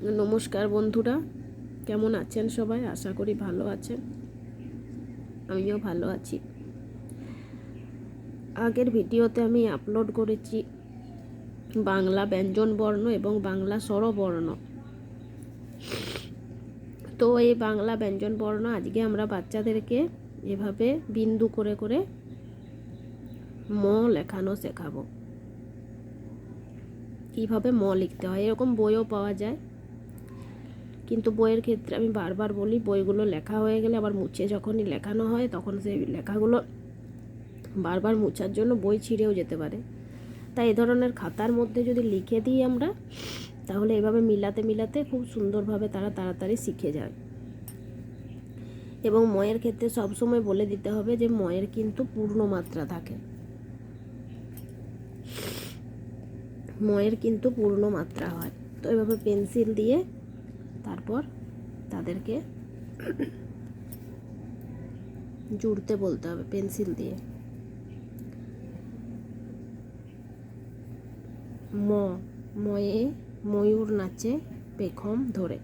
নমস্কার বন্ধুরা, কেমন আছেন সবাই? আশা করি ভালো আছেন। আমিও ভালো আছি। আগের ভিডিওতে আমি আপলোড করেছি বাংলা ব্যঞ্জন বর্ণ এবং বাংলা স্বরবর্ণ। তো এই বাংলা ব্যঞ্জন বর্ণ আজকে আমরা বাচ্চাদেরকে এভাবে বিন্দু করে করে ম লেখানো শেখাবো। কীভাবে ম লিখতে হয়, এরকম বইও পাওয়া যায়, কিন্তু বইয়ের ক্ষেত্রে আমি বারবার বলি বইগুলো লেখা হয়ে গেলে আবার মুছে যখনই লেখানো হয় তখন সেই লেখাগুলো বারবার মুছার জন্য বই ছিঁড়েও যেতে পারে। তাই এ ধরনের খাতার মধ্যে যদি লিখে দিই আমরা, তাহলে এভাবে মিলাতে মিলাতে খুব সুন্দরভাবে তারা তাড়াতাড়ি শিখে যায়। এবং ময়ের ক্ষেত্রে সবসময় বলে দিতে হবে যে ময়ের কিন্তু পূর্ণ মাত্রা থাকে, ময়ের কিন্তু পূর্ণ মাত্রা হয়। তো এভাবে পেন্সিল দিয়ে তারপর তাদেরকে জুড়তে বলতে হবে পেন্সিল দিয়ে। ময়ে ময়ূর নাচে পেখম ধরে।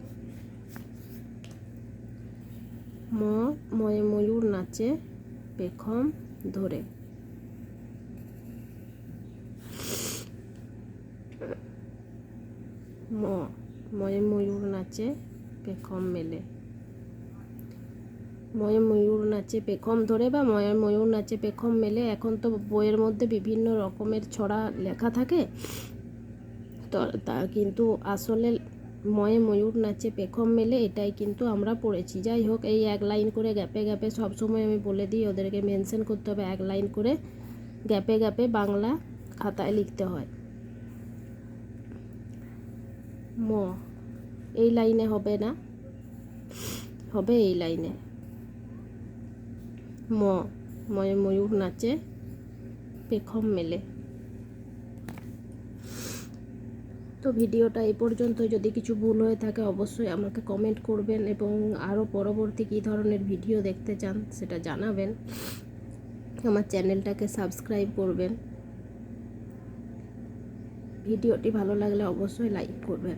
ময়ে ময়ূর নাচে পেখম ধরে। ময়ে ময়ূর নাচে পেখম মেলে। ময়ে ময়ূর নাচে পেখম ধরে বা ময়ে ময়ূর নাচে পেখম মেলে। এখন তো বইয়ের মধ্যে বিভিন্ন রকমের ছড়া লেখা থাকে, তো তা কিন্তু আসলে ময়ে ময়ূর নাচে পেখম মেলে এটাই কিন্তু আমরা পড়েছি। যাই হোক, এই এক লাইন করে গ্যাপে গ্যাপে সবসময় আমি বলে দিই ওদেরকে মেনশন করতে হবে, এক লাইন করে গ্যাপে গ্যাপে বাংলা খাতায় লিখতে হয়। ম এই লাইনে হবে না, হবে এই লাইনে। ময়ে ময়ূর নাচে পেখম মেলে। তো ভিডিওটা এই পর্যন্ত। যদি কিছু ভুল হয়ে থাকে অবশ্যই আমাকে কমেন্ট করবেন এবং আরও পরবর্তী কী ধরনের ভিডিও দেখতে চান সেটা জানাবেন। আমার চ্যানেলটাকে সাবস্ক্রাইব করবেন। ভিডিওটি ভালো লাগলে অবশ্যই লাইক করবেন।